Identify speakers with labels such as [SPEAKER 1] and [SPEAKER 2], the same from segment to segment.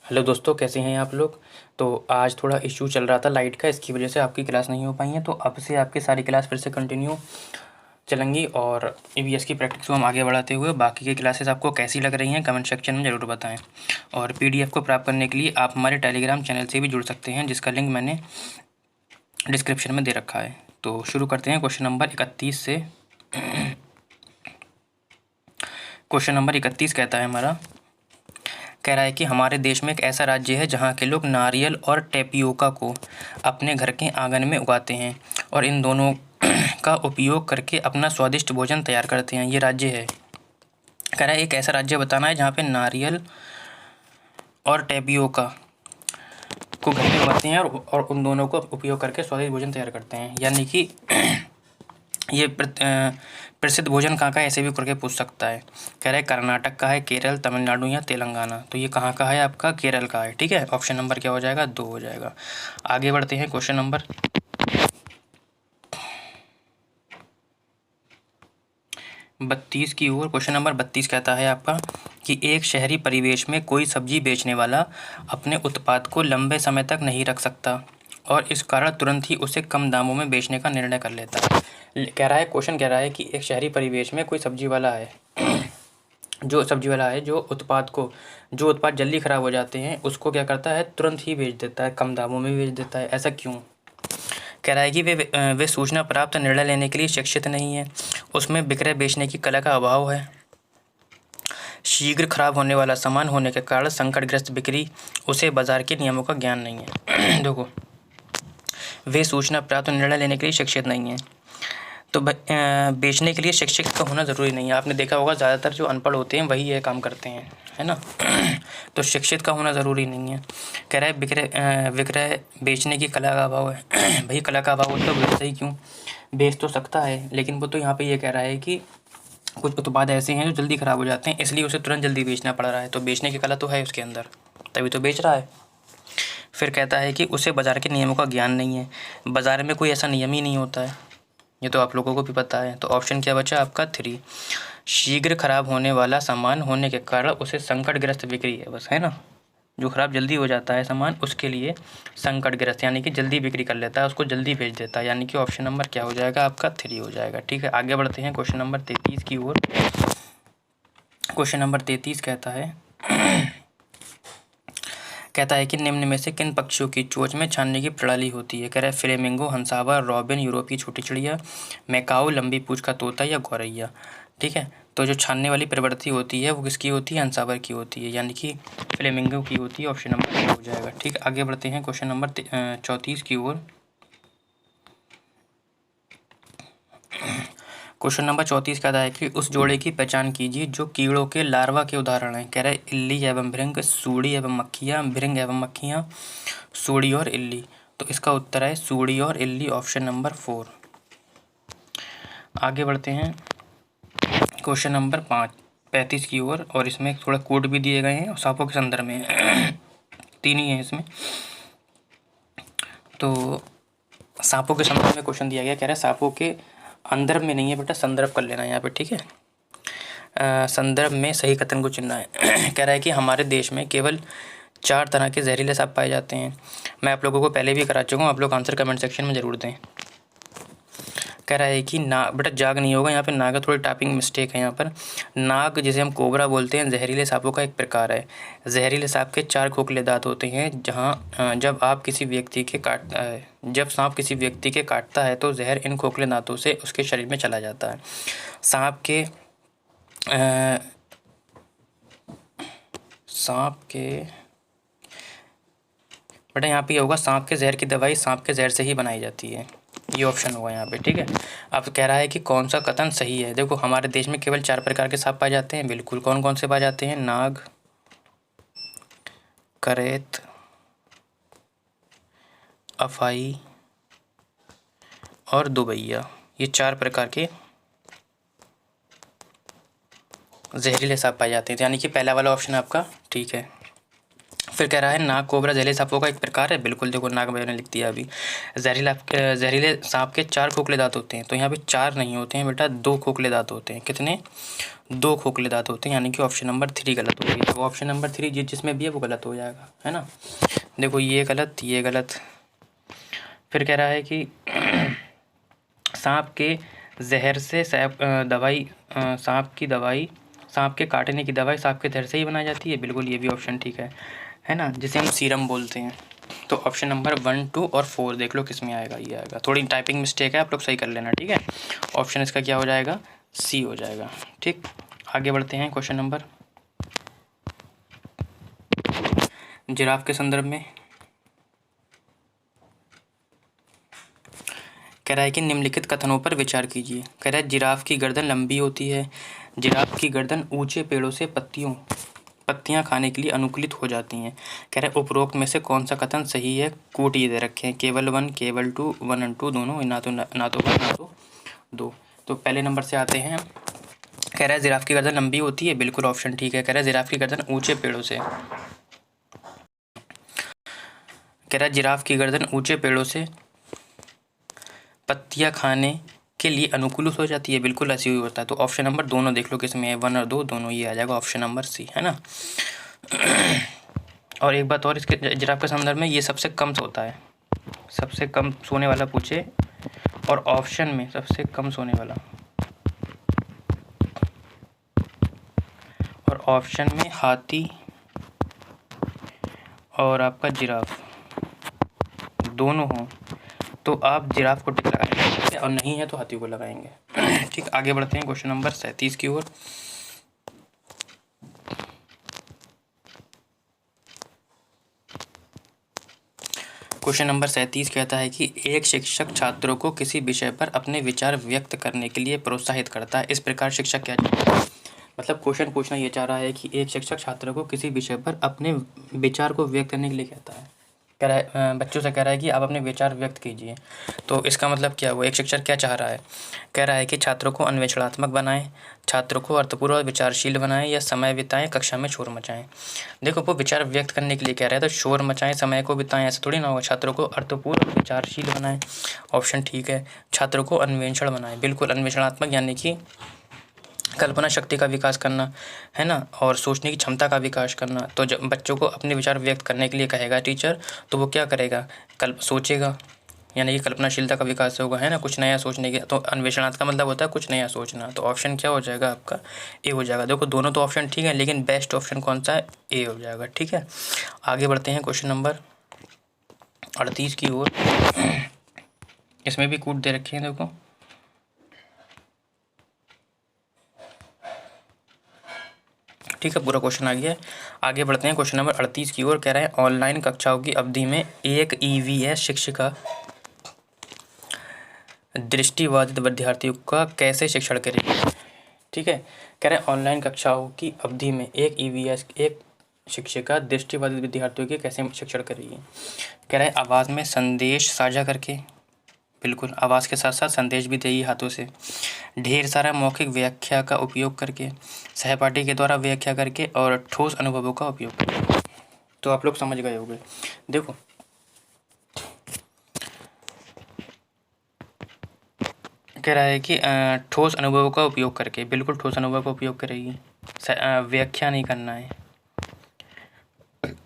[SPEAKER 1] Hello दोस्तों, कैसे हैं आप लोग। तो आज थोड़ा इशू चल रहा था लाइट का, इसकी वजह से आपकी क्लास नहीं हो पाई है। तो अब से आपकी सारी क्लास फिर से कंटिन्यू चलेंगी और ईवीएस की प्रैक्टिस को हम आगे बढ़ाते हुए बाकी की क्लासेस आपको कैसी लग रही हैं कमेंट सेक्शन में ज़रूर बताएं। और पीडीएफ को प्राप्त करने के लिए आप हमारे टेलीग्राम चैनल से भी जुड़ सकते हैं, जिसका लिंक मैंने डिस्क्रिप्शन में दे रखा है। तो शुरू करते हैं क्वेश्चन नंबर 31 से। क्वेश्चन नंबर 31 कहता है हमारा, कह रहा है कि हमारे देश में एक ऐसा राज्य है जहाँ के लोग नारियल और टेपियोका को अपने घर के आंगन में उगाते हैं और इन दोनों का उपयोग करके अपना स्वादिष्ट भोजन तैयार करते हैं। ये राज्य है। कह रहा है एक ऐसा राज्य बताना है जहाँ पे नारियल और टेपियोका को घर में उगाते हैं और उन दोनों को उपयोग करके स्वादिष्ट भोजन तैयार करते हैं। यानी कि ये प्रसिद्ध भोजन कहाँ का है, ऐसे भी करके पूछ सकता है। कह रहा है कर्नाटक का है, केरल, तमिलनाडु या तेलंगाना। तो ये कहाँ का है आपका, केरल का है। ठीक है, ऑप्शन नंबर क्या हो जाएगा, 2 हो जाएगा। आगे बढ़ते हैं क्वेश्चन नंबर 32 की ओर। क्वेश्चन नंबर 32 कहता है आपका कि एक शहरी परिवेश में कोई सब्जी बेचने वाला अपने उत्पाद को लंबे समय तक नहीं रख सकता और इस कारण तुरंत ही उसे कम दामों में बेचने का निर्णय कर लेता है। कह रहा है, क्वेश्चन कह रहा है कि एक शहरी परिवेश में कोई सब्जी वाला है जो उत्पाद जल्दी ख़राब हो जाते हैं उसको क्या करता है, तुरंत ही बेच देता है, कम दामों में बेच देता है। ऐसा क्यों। कह रहा है कि वे सूचना प्राप्त निर्णय लेने के लिए शिक्षित नहीं है, उसमें विक्रय बेचने की कला का अभाव है, शीघ्र खराब होने वाला सामान होने के कारण संकटग्रस्त बिक्री, उसे बाजार के नियमों का ज्ञान नहीं है। देखो, वे सूचना प्राप्त निर्णय लेने के लिए शिक्षित नहीं है, तो बेचने के लिए शिक्षित का होना ज़रूरी नहीं है। आपने देखा होगा ज़्यादातर जो अनपढ़ होते हैं वही ये काम करते हैं, है ना। तो शिक्षित का होना ज़रूरी नहीं है। कह रहा है विक्रय बेचने की कला का अभाव है। भाई कला का अभाव हो तो बेचता ही क्यों, बेच तो सकता है, लेकिन वो तो यहाँ पे ये कह रहा है कि कुछ उत्पाद ऐसे हैं जो जल्दी ख़राब हो जाते हैं, इसलिए उसे तुरंत जल्दी बेचना पड़ रहा है। तो बेचने की कला तो है उसके अंदर, तभी तो बेच रहा है। फिर कहता है कि उसे बाज़ार के नियमों का ज्ञान नहीं है, बाज़ार में कोई ऐसा नियम ही नहीं होता है, ये तो आप लोगों को भी पता है। तो ऑप्शन क्या बचा आपका 3, शीघ्र खराब होने वाला सामान होने के कारण उसे संकटग्रस्त बिक्री है, बस, है ना। जो ख़राब जल्दी हो जाता है सामान उसके लिए संकटग्रस्त, यानी कि जल्दी बिक्री कर लेता है, उसको जल्दी बेच देता है, यानी कि ऑप्शन नंबर क्या हो जाएगा आपका 3 हो जाएगा। ठीक है, आगे बढ़ते हैं क्वेश्चन नंबर 33 की ओर। क्वेश्चन नंबर 33 कहता है कि निम्न में से किन पक्षियों की चोंच में छानने की प्रणाली होती है। कह रहा है फ्लेमिंगो, हंसावा, रॉबिन, यूरोपीय छोटी चिड़िया, मैकाऊ, लंबी पूंछ का तोता या गौरैया। ठीक है, तो जो छानने वाली प्रवृत्ति होती है वो किसकी होती है, हंसावर की होती है, यानी कि फ्लेमिंगो की होती है। ऑप्शन नंबर ए हो जाएगा। ठीक, आगे बढ़ते हैं क्वेश्चन नंबर 34 की ओर। क्वेश्चन नंबर 34 कहता है कि उस जोड़े की पहचान कीजिए जो कीड़ों के लार्वा के उदाहरण हैं। कह रहे हैं इल्ली एवं भृंग, सूड़ी एवं मक्खियाँ, भृंग एवं मक्खियाँ, सूड़ी और इल्ली। तो इसका उत्तर है सूड़ी और इल्ली, ऑप्शन नंबर 4। आगे बढ़ते हैं क्वेश्चन नंबर 35 की ओर, और इसमें थोड़ा कोड भी दिए गए हैं और सांपों के संदर्भ में 3 ही हैं इसमें। तो सांपों के संदर्भ में क्वेश्चन दिया गया, कह रहा है सांपों के अंदर में नहीं है बेटा, संदर्भ कर लेना है यहाँ पे। ठीक है, संदर्भ में सही कथन को चुनना है। कह रहा है कि हमारे देश में केवल 4 तरह के जहरीले सांप पाए जाते हैं। मैं आप लोगों को पहले भी करा चुका हूँ, आप लोग आंसर कमेंट सेक्शन में ज़रूर दें। कह रहा है कि बेटा जाग नहीं होगा यहाँ पे, नाग थोड़ी टाइपिंग मिस्टेक है यहाँ पर। नाग जिसे हम कोबरा बोलते हैं जहरीले सांपों का एक प्रकार है। जहरीले सांप के 4 खोखले दांत होते हैं, जहाँ जब सांप किसी व्यक्ति के काटता है तो जहर इन खोखले दांतों से उसके शरीर में चला जाता है। सांप के बेटा यहाँ पे होगा, सांप के जहर की दवाई सांप के जहर से ही बनाई जाती है, ये ऑप्शन होगा यहाँ पे। ठीक है, अब कह रहा है कि कौन सा कथन सही है। देखो, हमारे देश में केवल 4 प्रकार के सांप पाए जाते हैं, बिल्कुल। कौन कौन से पाए जाते हैं, नाग, करेत, अफाई और दुबैया। ये 4 प्रकार के जहरीले सांप पाए जाते हैं, यानी कि पहला वाला ऑप्शन आपका ठीक है। फिर कह रहा है नाग कोबरा जहरीले सांपों का एक प्रकार है। बिल्कुल, देखो नाग भैया ने लिख दिया अभी। जहरीले सांप के 4 खोखले दांत होते हैं, तो यहाँ पे 4 नहीं होते हैं बेटा, 2 खोखले दांत होते हैं। कितने? 2 खोखले दांत होते हैं, यानी कि ऑप्शन नंबर 3 गलत हो गया। तो ऑप्शन नंबर 3 जिसमें भी है वो गलत हो जाएगा, है ना। देखो ये गलत, ये गलत। फिर कह रहा है कि सांप के जहर से दवाई, सांप के काटने की दवाई सांप के जहर से ही बनाई जाती है। बिल्कुल, ये भी ऑप्शन ठीक है ना, जिसे हम सीरम बोलते हैं। तो ऑप्शन नंबर 1, 2 और 4 देख लो किस में आएगा। ये आएगा, थोड़ी टाइपिंग मिस्टेक है, आप लोग सही कर लेना, ठीक है। ऑप्शन इसका क्या हो जाएगा? सी हो जाएगा। ठीक, आगे बढ़ते हैं क्वेश्चन नंबर। जिराफ के संदर्भ में कह रहा है कि निम्नलिखित कथनों पर विचार कीजिए। कह रहा है जिराफ की गर्दन लंबी होती है, जिराफ की गर्दन ऊंचे पेड़ों से पत्तियां खाने के लिए अनुकूलित हो जाती हैं। कह रहा है उपरोक्त में से कौन सा कथन सही है? कूट ये दे रखे हैं, केवल 1, केवल 2, 1 और 2 दोनों, ना तो 1 ना तो 2। तो पहले नंबर से आते हैं। कह रहा है जिराफ की गर्दन लंबी होती है, बिल्कुल ऑप्शन ठीक है। कह रहा है जिराफ की गर्दन ऊंचे पेड़ों से, कह रहा है जिराफ की गर्दन ऊंचे पेड़ों से पत्तियां खाने के लिए अनुकूल हो जाती है, बिल्कुल ऐसी ही होता है। तो ऑप्शन नंबर दोनों देख लो किसमें है, 1 और 2 दोनों, ये आ जाएगा ऑप्शन नंबर सी, है ना। और एक बात और, इसके जिराफ के संदर्भ में ये सबसे कम सोता है, सबसे कम सोने वाला पूछे, और ऑप्शन में सबसे कम सोने वाला, और ऑप्शन में हाथी और आपका जिराफ दोनों हों तो आप जिराफ को टिक लगाएंगे, और नहीं है तो हाथी को लगाएंगे। ठीक, आगे बढ़ते हैं क्वेश्चन नंबर 37 की ओर। क्वेश्चन नंबर 37 कहता है कि एक शिक्षक छात्रों को किसी विषय पर अपने विचार व्यक्त करने के लिए प्रोत्साहित करता है, इस प्रकार शिक्षक क्या चाहता है? मतलब क्वेश्चन पूछना ये चाह रहा है कि एक शिक्षक छात्रों को किसी विषय पर अपने विचार को व्यक्त करने के लिए कहता है, कह रहा है बच्चों से कह रहा है कि आप अपने विचार व्यक्त कीजिए। तो इसका मतलब क्या हुआ? एक शिक्षक क्या चाह रहा है? कह रहा है कि छात्रों को अन्वेषणात्मक बनाएं, छात्रों को अर्थपूर्ण और विचारशील बनाएं, या समय बिताएं, कक्षा में शोर मचाएं। देखो, वो विचार व्यक्त करने के लिए कह रहा है, तो शोर मचाएं, समय को बिताएं, ऐसा थोड़ी ना होगा। छात्रों को अर्थपूर्ण और विचारशील बनाएं, ऑप्शन ठीक है। छात्रों को अन्वेषण बनाएं, बिल्कुल अन्वेषणात्मक, यानी कि कल्पना शक्ति का विकास करना, है ना, और सोचने की क्षमता का विकास करना। तो जब बच्चों को अपने विचार व्यक्त करने के लिए कहेगा टीचर, तो वो क्या करेगा? सोचेगा, यानी कि कल्पनाशीलता का विकास होगा, है ना, कुछ नया सोचने की। तो अन्वेषणात्मक का मतलब होता है कुछ नया सोचना। तो ऑप्शन क्या हो जाएगा आपका? ए हो जाएगा। देखो दोनों तो ऑप्शन ठीक है, लेकिन बेस्ट ऑप्शन कौन सा है? ए हो जाएगा, ठीक है। आगे बढ़ते हैं क्वेश्चन नंबर 38 की ओर। इसमें भी कूट दे रखे हैं, देखो। ठीक है, पूरा क्वेश्चन आ गया है। आगे बढ़ते हैं क्वेश्चन नंबर 38 की ओर। कह रहे हैं ऑनलाइन कक्षाओं की अवधि में एक ईवीएस शिक्षिका दृष्टिबाधित विद्यार्थियों का कैसे शिक्षण करेगी? ठीक है, कह रहे हैं ऑनलाइन कक्षाओं की अवधि में एक शिक्षिका दृष्टिबाधित विद्यार्थियों के कैसे शिक्षण करेगी? कह रहे हैं आवाज़ में संदेश साझा करके, बिल्कुल आवाज़ के साथ साथ संदेश भी देगी हाथों से, ढेर सारा मौखिक व्याख्या का उपयोग करके, सहपाठी के द्वारा व्याख्या करके, और ठोस अनुभवों का उपयोग करके। तो आप लोग समझ गए होंगे। देखो कह रहा है कि ठोस अनुभवों का उपयोग करके, बिल्कुल ठोस अनुभव का उपयोग करेगी। व्याख्या नहीं करना है।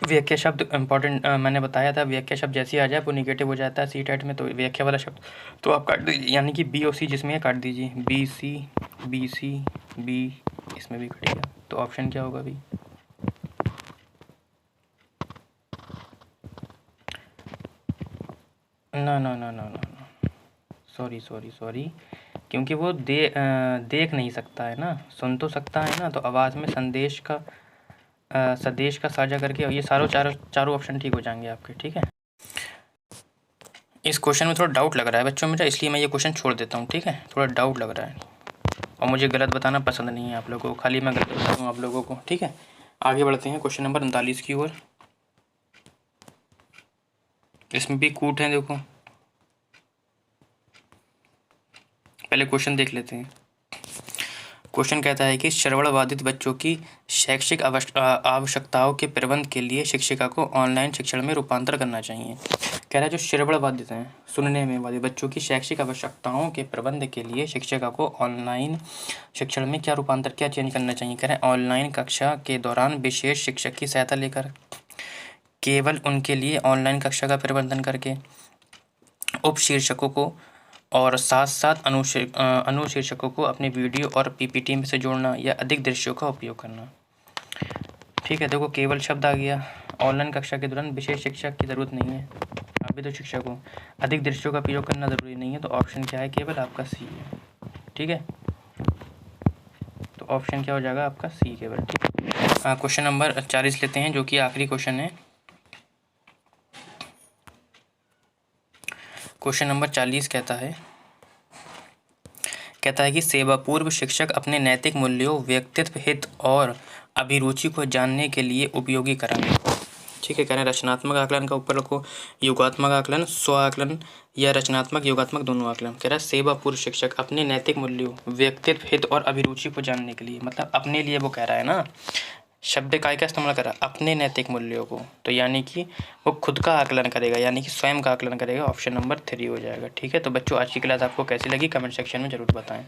[SPEAKER 1] व्याख्या शब्द इम्पॉर्टेंट, मैंने बताया था, व्याख्या शब्द जैसे ही आ जाए वो निगेटिव हो जाता है सी टेट में। तो व्याख्या वाला शब्द तो आप काट दीजिए, यानी कि बी और सी जिसमें है काट दीजिए, बी इसमें भी कटेगा। तो ऑप्शन क्या होगा भाई? ना ना ना ना ना ना, सॉरी, क्योंकि वो देख नहीं सकता है ना, सुन तो सकता है ना। तो आवाज़ में संदेश का साझा करके, ये चारों ऑप्शन ठीक हो जाएंगे आपके, ठीक है। इस क्वेश्चन में थोड़ा डाउट लग रहा है बच्चों मेरा, इसलिए मैं ये क्वेश्चन छोड़ देता हूँ, ठीक है। थोड़ा डाउट लग रहा है, और मुझे गलत बताना पसंद नहीं है आप लोगों को, खाली मैं गलत बता दूँ आप लोगों को, ठीक है। आगे बढ़ते हैं क्वेश्चन नंबर 39 की ओर। इसमें भी कूट है, देखो पहले क्वेश्चन देख लेते हैं। क्वेश्चन कहता है कि श्रवण बाधित बच्चों की शैक्षिक आवश्यकताओं के प्रबंध के लिए शिक्षिका को ऑनलाइन शिक्षण में रूपांतर करना चाहिए। कह रहा है जो श्रवण बाधित हैं, सुनने में बाधित बच्चों की शैक्षिक आवश्यकताओं के प्रबंध के लिए शिक्षिका को ऑनलाइन शिक्षण में क्या चेंज करना चाहिए। कह रहे हैं ऑनलाइन कक्षा के दौरान विशेष शिक्षक की सहायता लेकर, केवल उनके लिए ऑनलाइन कक्षा का प्रबंधन करके, उपशीर्षकों को और साथ साथ अनुशीर्षकों को अपने वीडियो और पीपीटी में से जोड़ना या अधिक दृश्यों का उपयोग करना। ठीक है, देखो केवल शब्द आ गया। ऑनलाइन कक्षा के दौरान विशेष शिक्षक की ज़रूरत नहीं है, अभी तो शिक्षक हो। अधिक दृश्यों का प्रयोग करना ज़रूरी नहीं है, तो ऑप्शन क्या है, केवल आपका सी है। ठीक है, तो ऑप्शन क्या हो जाएगा आपका सी केवल। ठीक है, क्वेश्चन नंबर 40 लेते हैं, जो कि आखिरी क्वेश्चन है। क्वेश्चन नंबर 40 कहता है कि सेवापूर्व शिक्षक अपने नैतिक मूल्यों, व्यक्तित्व हित और अभिरुचि को जानने के लिए उपयोगी कराएं। ठीक है, कह रहे हैं रचनात्मक आकलन का ऊपर रखो, योगात्मक आकलन, स्व आकलन या रचनात्मक योगात्मक दोनों आकलन। कह रहा है सेवापूर्व शिक्षक अपने नैतिक मूल्यों, व्यक्तित्व हित और अभिरुचि को जानने के लिए, मतलब अपने लिए वो कह रहा है ना, शब्द काय का इस्तेमाल करा, अपने नैतिक मूल्यों को, तो यानी कि वो खुद का आकलन करेगा, यानी कि स्वयं का आकलन करेगा। ऑप्शन नंबर 3 हो जाएगा। ठीक है, तो बच्चों आज की क्लास आपको कैसी लगी कमेंट सेक्शन में ज़रूर बताएं।